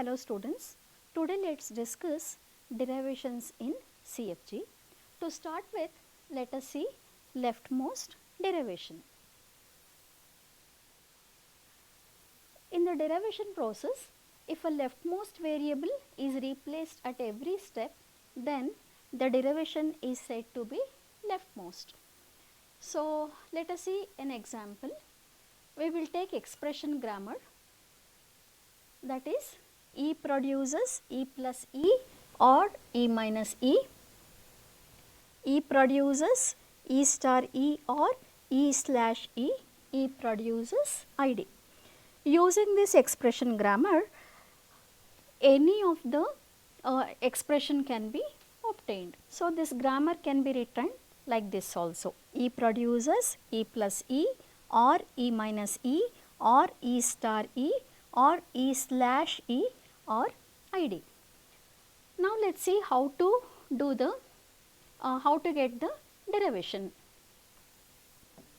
Hello students, today let's discuss derivations in CFG. To start with, let us see leftmost derivation. In the derivation process, if a leftmost variable is replaced at every step, then the derivation is said to be leftmost. So, let us see an example. We will take expression grammar, that is E produces E plus E or E minus E. E produces E star E or E slash E. E produces ID. Using this expression grammar, any of the expression can be obtained. So, this grammar can be written like this also. E produces E plus E or E minus E or E star E or E slash E or ID. Now, let us see how to do the how to get the derivation.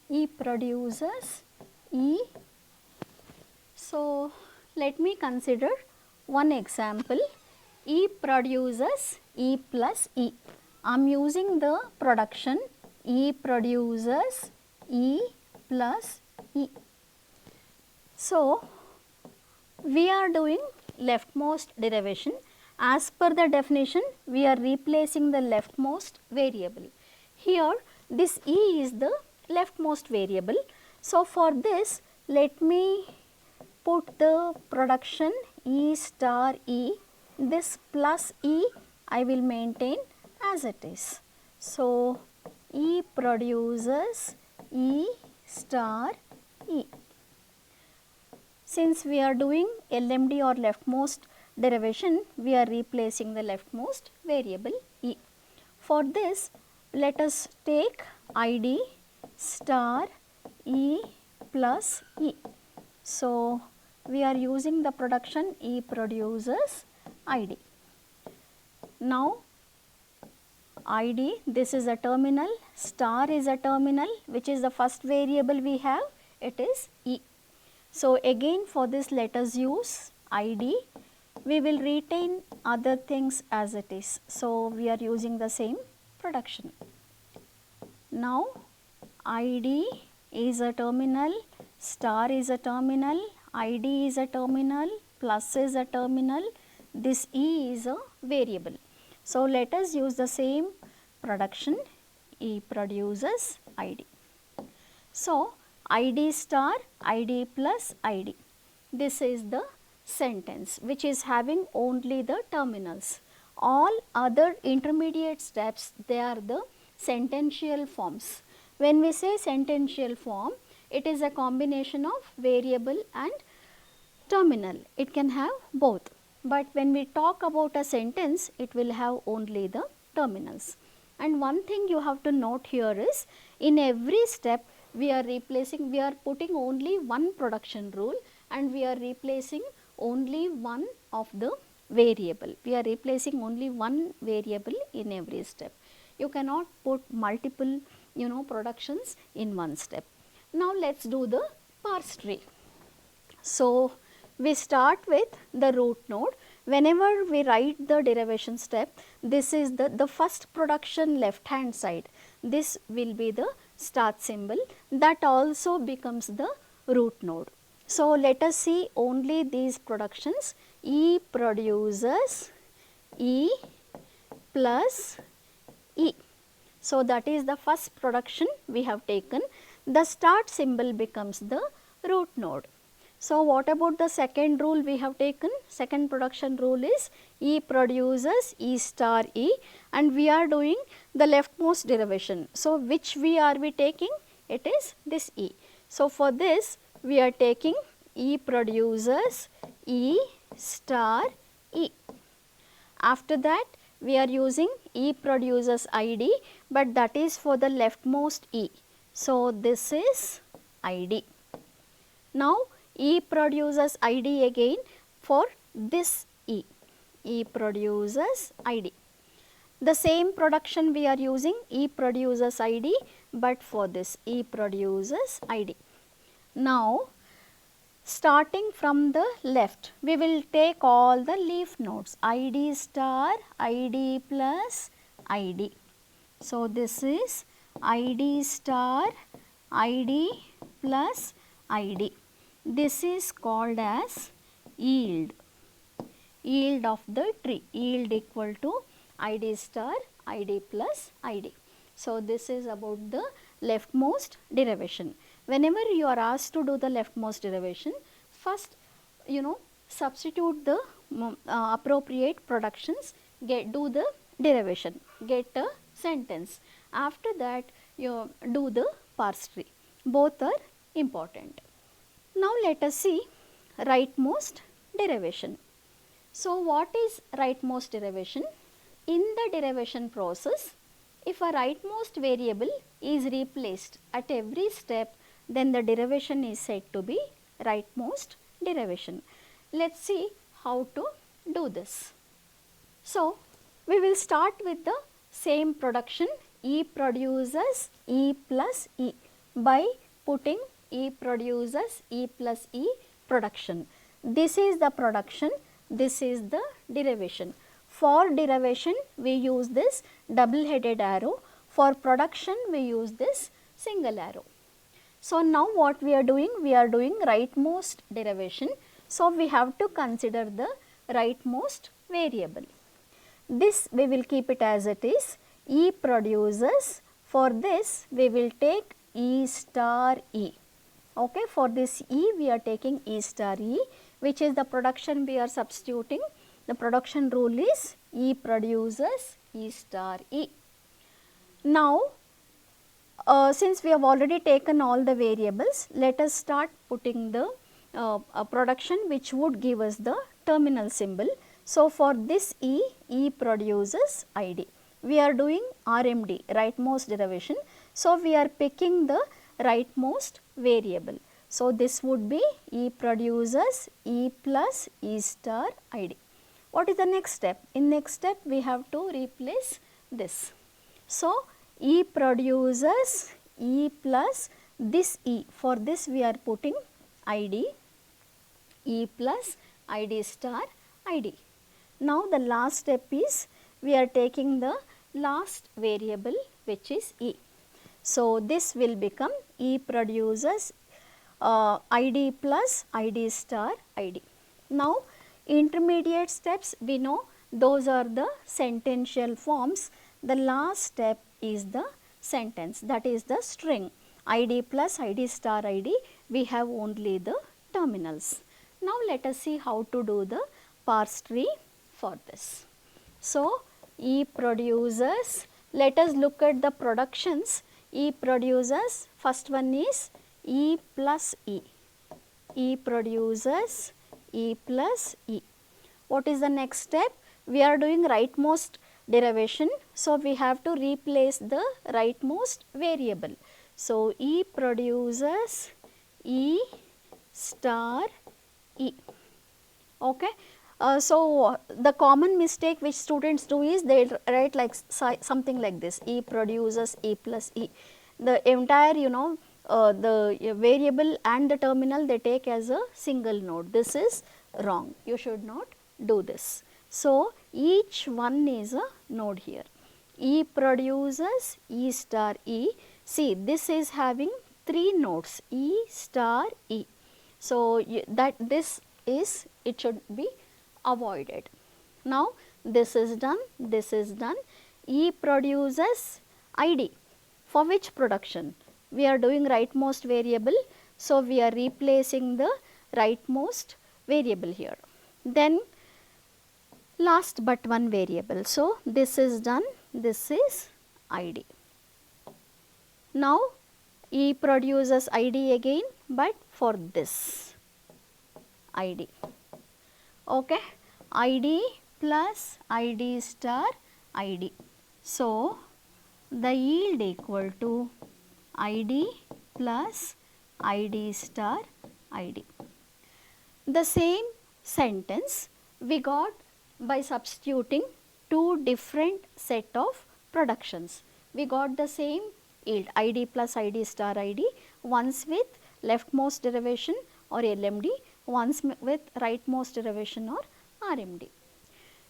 E produces E. So, let me consider one example. E produces E plus E. I am using the production E produces E plus E. So, we are doing leftmost derivation. As per the definition, we are replacing the leftmost variable. Here, this E is the leftmost variable. So, for this, let me put the production E star E. This plus E I will maintain as it is. So, E produces E star E. Since we are doing LMD or leftmost derivation, we are replacing the leftmost variable E. For this, let us take ID star E plus E. So, we are using the production E produces ID. Now, ID, this is a terminal, star is a terminal, which is the first variable we have, it is E. So, again for this let us use ID, we will retain other things as it is. So, we are using the same production. Now, ID is a terminal, star is a terminal, ID is a terminal, plus is a terminal, this E is a variable. So, let us use the same production, E produces ID. So, ID star, ID plus ID. This is the sentence which is having only the terminals. All other intermediate steps, they are the sentential forms. When we say sentential form, it is a combination of variable and terminal. It can have both. But when we talk about a sentence, it will have only the terminals. And one thing you have to note here is, in every step we are putting only one production rule and we are replacing only one of the variable. We are replacing only one variable in every step. You cannot put multiple productions in one step. Now, let us do the parse tree. So, we start with the root node. Whenever we write the derivation step, this is the first production left hand side. This will be the start symbol, that also becomes the root node. So, let us see only these productions. E produces E plus E. So, that is the first production we have taken. The start symbol becomes the root node. So, what about the second rule we have taken? Second production rule is E produces E star E, and we are doing the leftmost derivation. So, which are we taking? It is this E. So, for this we are taking E produces E star E. After that we are using E produces ID, but that is for the leftmost E. So, this is ID. Now, E produces ID again for this E. E produces ID. The same production we are using, E produces ID, but for this E produces ID. Now, starting from the left, we will take all the leaf nodes id star, id plus id. So, this is id star, id plus id. This is called as yield, yield of the tree, yield equal to id star, id plus id. So, this is about the leftmost derivation. Whenever you are asked to do the leftmost derivation, first substitute the appropriate productions, do the derivation, get a sentence. After that you do the parse tree. Both are important. Now let us see rightmost derivation. So what is rightmost derivation? In the derivation process, if a rightmost variable is replaced at every step, then the derivation is said to be rightmost derivation. Let's see how to do this. So, we will start with the same production, E produces E plus E, by putting E produces E plus E production. This is the production, this is the derivation. For derivation we use this double headed arrow, for production we use this single arrow. So, now what we are doing? We are doing rightmost derivation. So, we have to consider the rightmost variable. This we will keep it as it is, E produces. For this we will take E star E. Okay, for this E we are taking E star E, which is the production we are substituting. The production rule is E produces E star E. Now, since we have already taken all the variables, let us start putting the production which would give us the terminal symbol. So, for this E produces id. We are doing RMD, rightmost derivation. So, we are picking the rightmost variable. So, this would be E produces E plus E star id. What is the next step? In next step, we have to replace this. So, E produces E plus this E. For this, we are putting id, E plus id star id. Now, the last step is we are taking the last variable, which is E. So, this will become E produces id plus id star id. Now, intermediate steps we know those are the sentential forms. The last step is the sentence, that is the string id plus id star id. We have only the terminals. Now, let us see how to do the parse tree for this. So, E produces, let us look at the productions. E produces, first one is E plus E. E produces E plus E. What is the next step? We are doing rightmost derivation. So, we have to replace the rightmost variable. So, E produces E star E. Okay. So, the common mistake which students do is they write like something like this, E produces E plus E. The entire the variable and the terminal they take as a single node. This is wrong, you should not do this. So, each one is a node here. E produces E star E. See, this is having 3 nodes, E star E. So, that this is, it should be avoided. Now, this is done, this is done. E produces id. For which production? We are doing rightmost variable. So, we are replacing the rightmost variable here. Then last but one variable. So, this is done, this is id. Now, E produces id again, but for this id. Okay, id plus id star id. So, the yield equal to id plus id star id. The same sentence we got by substituting 2 different set of productions. We got the same yield id plus id star id, once with leftmost derivation, or LMD, ones with rightmost derivation or RMD.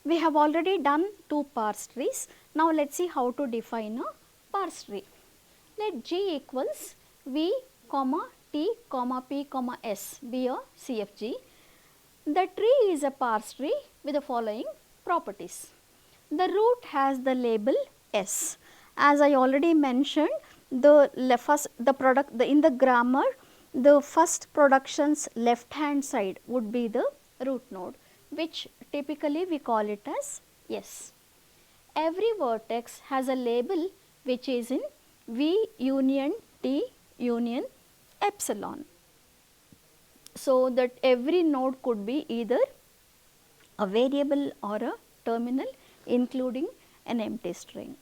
We have already done 2 parse trees. Now let us see how to define a parse tree. Let G equals V comma T comma P comma S be a CFG. The tree is a parse tree with the following properties. The root has the label S. As I already mentioned, in the grammar, the first production's left hand side would be the root node, which typically we call it as S. Every vertex has a label which is in V union T union epsilon. So that every node could be either a variable or a terminal, including an empty string.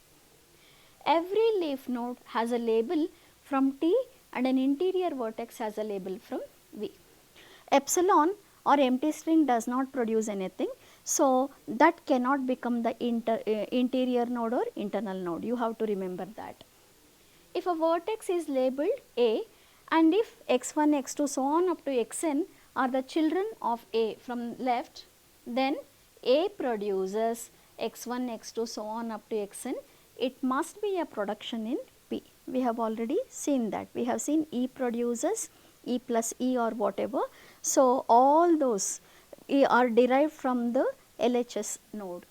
Every leaf node has a label from T and an interior vertex has a label from V. Epsilon or empty string does not produce anything, so that cannot become the interior node or internal node. You have to remember that. If a vertex is labeled A and if x1, x2 so on up to xn are the children of A from left, then A produces x1, x2 so on up to xn. It must be a production in P. We have already seen that. We have seen E produces E plus E or whatever. So, all those are derived from the LHS node.